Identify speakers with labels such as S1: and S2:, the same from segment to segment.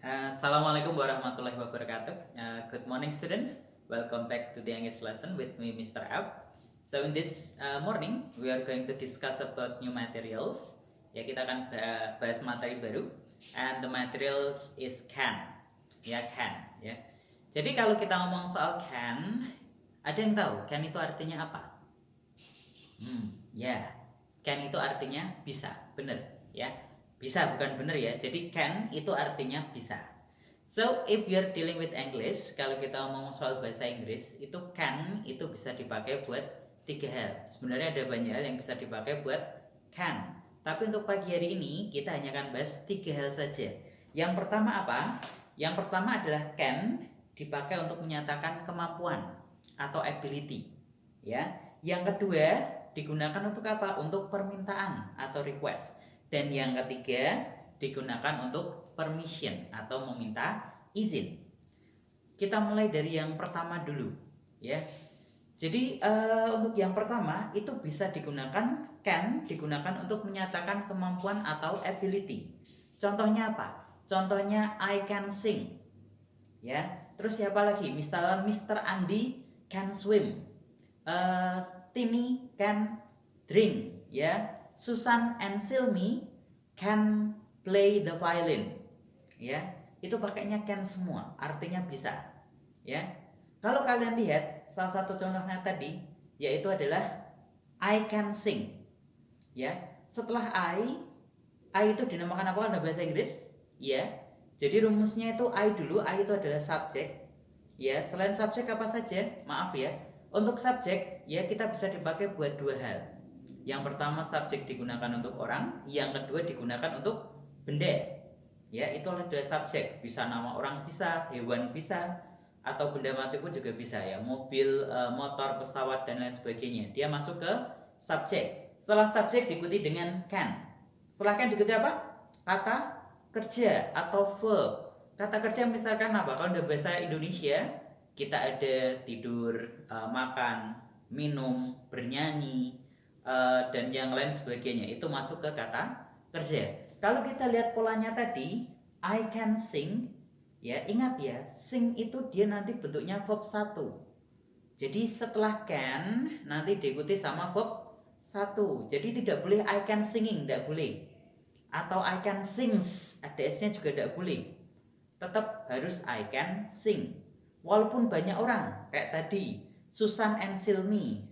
S1: Assalamualaikum warahmatullahi wabarakatuh. Good morning, students. Welcome back to the English lesson with me, Mr. F. So in this morning, we are going to discuss about new materials. Ya, kita akan bahas materi baru. And the materials is can. Ya, can. Ya. Jadi kalau kita ngomong soal can, ada yang tahu can itu artinya apa? Ya, can itu artinya bisa, bener. Ya. Bisa bukan bener ya. Jadi can itu artinya bisa. So if you're dealing with English, kalau kita ngomong soal bahasa Inggris, itu can itu bisa dipakai buat tiga hal. Sebenarnya ada banyak hal yang bisa dipakai buat can. Tapi untuk pagi hari ini kita hanya akan bahas tiga hal saja. Yang pertama apa? Yang pertama adalah can dipakai untuk menyatakan kemampuan atau ability. Ya. Yang kedua digunakan untuk apa? Untuk permintaan atau request. Dan yang ketiga digunakan untuk permission atau meminta izin. Kita mulai dari yang pertama dulu, ya. Jadi untuk yang pertama itu bisa digunakan can digunakan untuk menyatakan kemampuan atau ability. Contohnya apa? Contohnya I can sing, ya. Terus siapa lagi? Misalnya Mr. Andi can swim, Timmy can drink, ya. Susan and Silmi can play the violin, ya. Itu pakainya can semua, artinya bisa, ya. Kalau kalian lihat salah satu contohnya tadi yaitu adalah I can sing, ya. Setelah I itu dinamakan apa dalam bahasa Inggris, ya. Jadi rumusnya itu I dulu, I itu adalah subjek, ya. Selain subjek apa saja? Maaf ya. Untuk subjek ya kita bisa dipakai buat dua hal. Yang pertama subjek digunakan untuk orang, yang kedua digunakan untuk benda. Ya, itu adalah subjek. Bisa nama orang bisa, hewan bisa, atau benda mati pun juga bisa ya. Mobil, motor, pesawat dan lain sebagainya. Dia masuk ke subjek. Setelah subjek diikuti dengan can. Setelah can diikuti apa? Kata kerja atau verb. Kata kerja misalkan apa? Kalau dalam bahasa Indonesia kita ada tidur, makan, minum, bernyanyi, dan yang lain sebagainya. Itu masuk ke kata kerja. Kalau kita lihat polanya tadi, I can sing, ya ingat ya, sing itu dia nanti bentuknya verb 1. Jadi setelah can nanti diikuti sama verb 1. Jadi tidak boleh I can singing, tidak boleh. Atau I can sings, ada S-nya juga tidak boleh. Tetap harus I can sing. Walaupun banyak orang, kayak tadi, Susan and Silmi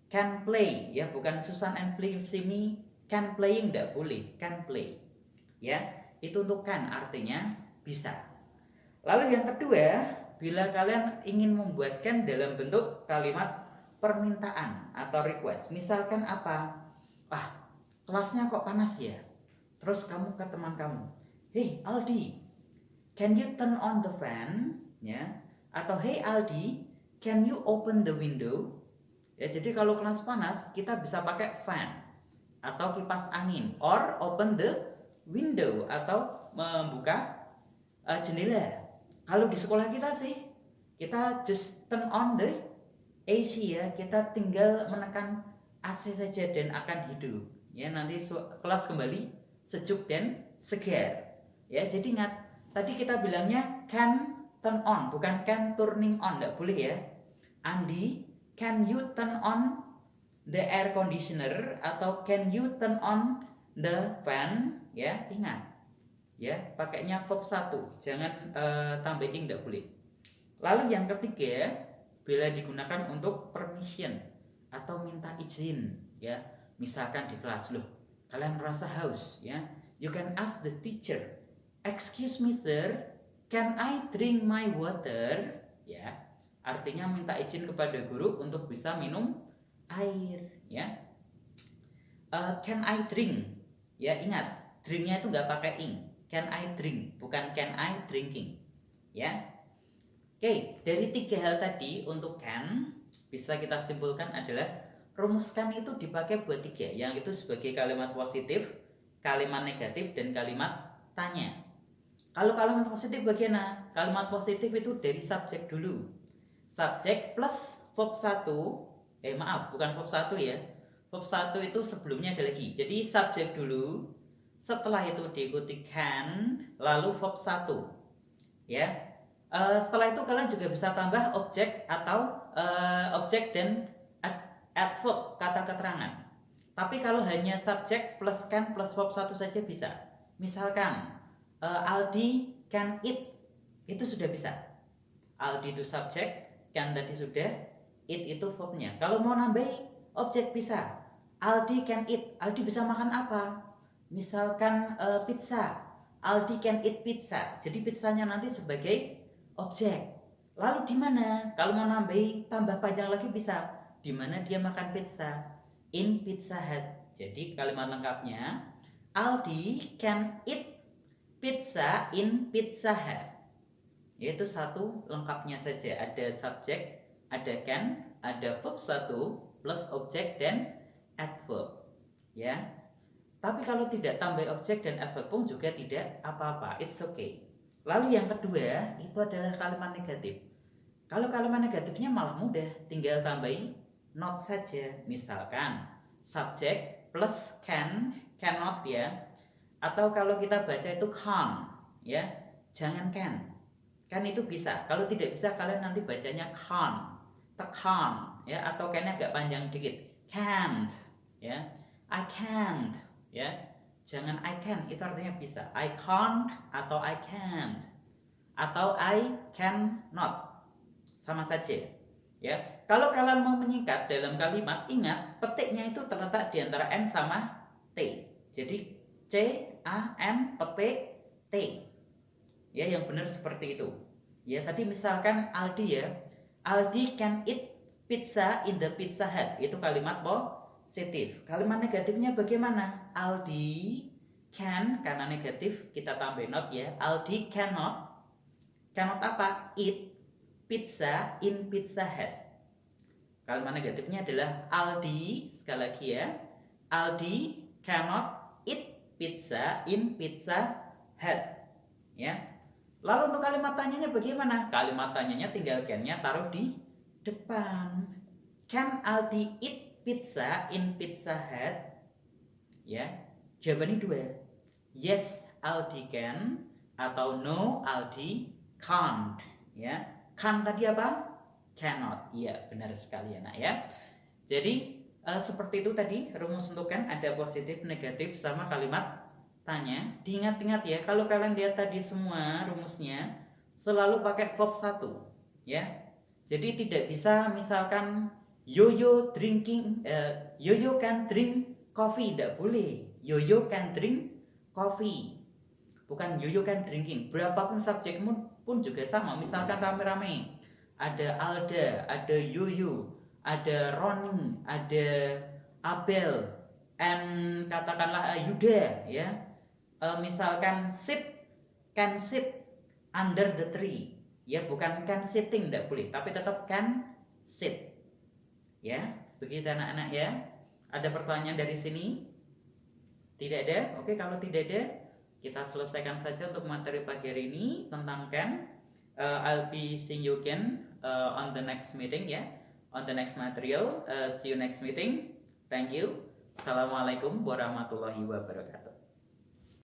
S1: can play, ya, bukan Susan and Silmi can playing, tidak boleh, can play, ya. Itu untuk can artinya bisa. Lalu yang kedua, bila kalian ingin membuat can dalam bentuk kalimat permintaan atau request, misalkan apa? Kelasnya kok panas ya? Terus kamu ke teman kamu, hey Aldi, can you turn on the fan, ya? Atau hey Aldi, can you open the window? Ya, jadi kalau kelas panas kita bisa pakai fan atau kipas angin, or open the window atau membuka jendela. Kalau di sekolah kita sih kita just turn on the AC, ya. Kita tinggal menekan AC saja dan akan hidup. Ya, nanti kelas kembali sejuk dan segar. Ya, jadi ingat tadi kita bilangnya can turn on, bukan can turning on, enggak boleh ya. Andi, can you turn on the air conditioner atau can you turn on the fan, ya, ingat ya, pakainya verb 1, jangan tambahin, tidak boleh. Lalu yang ketiga, bila digunakan untuk permission atau minta izin, ya. Misalkan di kelas, loh kalian merasa haus, ya, you can ask the teacher, excuse me sir, can I drink my water, ya. Artinya minta izin kepada guru untuk bisa minum air, ya. Can I drink? Ya, ingat, drinknya itu nggak pakai ing. Can I drink, bukan can I drinking, ya. Oke, dari tiga hal tadi untuk can bisa kita simpulkan adalah rumus can itu dipakai buat tiga, yang itu sebagai kalimat positif, kalimat negatif, dan kalimat tanya. Kalau kalimat positif bagaimana? Kalimat positif itu dari subjek dulu. Subjek plus verb 1, bukan verb 1 ya. Verb 1 itu sebelumnya ada lagi. Jadi subjek dulu, setelah itu diikuti can, lalu verb 1. ya. Setelah itu kalian juga bisa tambah objek atau objek dan adverb, kata keterangan. Tapi kalau hanya subjek plus can plus verb satu saja bisa. Misalkan Aldi can eat, itu sudah bisa. Aldi itu subjek, can tadi sudah, eat itu verbnya. Kalau mau nambahin objek bisa. Aldi can eat, Aldi bisa makan apa? Misalkan pizza, Aldi can eat pizza. Jadi pizzanya nanti sebagai objek. Lalu di mana? Kalau mau nambahin tambah panjang lagi bisa. Di mana dia makan pizza? In Pizza Hut. Jadi kalimat lengkapnya, Aldi can eat pizza in Pizza Hut. Yaitu satu lengkapnya saja. Ada subjek, ada can, ada verb satu plus objek dan adverb. Ya. Tapi kalau tidak tambah objek dan adverb pun juga tidak apa-apa. It's okay. Lalu yang kedua itu adalah kalimat negatif. Kalau kalimat negatifnya malah mudah, tinggal tambahin not saja. Misalkan subjek plus can, cannot ya. Atau kalau kita baca itu can't ya. Jangan can. Kan itu bisa. Kalau tidak bisa kalian nanti bacanya can't, can't ya, atau can-nya agak panjang dikit. Can't ya. I can't ya. Jangan I can, itu artinya bisa. I can't atau I can't atau I cannot. Sama saja. Ya, kalau kalian mau menyingkat dalam kalimat, ingat petiknya itu terletak di antara N sama T. Jadi C A N petik T. Ya, yang benar seperti itu. Ya, tadi misalkan Aldi ya, Aldi can eat pizza in the Pizza Hut. Itu kalimat positif. Kalimat negatifnya bagaimana? Aldi can, karena negatif kita tambah not ya. Aldi cannot. Cannot apa? Eat pizza in Pizza Hut. Kalimat negatifnya adalah Aldi, sekali lagi ya, Aldi cannot eat pizza in Pizza Hut. Ya. Lalu untuk kalimat tanyanya bagaimana? Kalimat tanyanya tinggal can-nya taruh di depan. Can Aldi eat pizza in Pizza Hut? Ya. Jawabannya dua. Yes, Aldi can, atau no, Aldi can't. Ya. Can tadi apa? Cannot. Iya, benar sekali anak ya. Jadi seperti itu tadi rumus untuk can, ada positif, negatif sama kalimat tanya. Diingat-ingat ya, kalau kalian lihat tadi semua rumusnya selalu pakai verb satu ya. Jadi tidak bisa misalkan Yoyo can drink coffee, tidak boleh. Yoyo can drink coffee. Bukan Yoyo can drinking. Berapapun subjekmu pun juga sama. Misalkan rame-rame, ada Alda, ada Yoyo, ada Roni, ada Abel, and katakanlah Yuda ya. Misalkan can sit under the tree. Ya, bukan can sitting, tidak boleh, tapi tetap can sit. Ya, begitu anak-anak ya. Ada pertanyaan dari sini? Tidak ada? Oke, kalau tidak ada, kita selesaikan saja untuk materi pagi hari ini tentang can. I'll be seeing you again on the next meeting ya, on the next material. See you next meeting. Thank you. Assalamualaikum warahmatullahi wabarakatuh.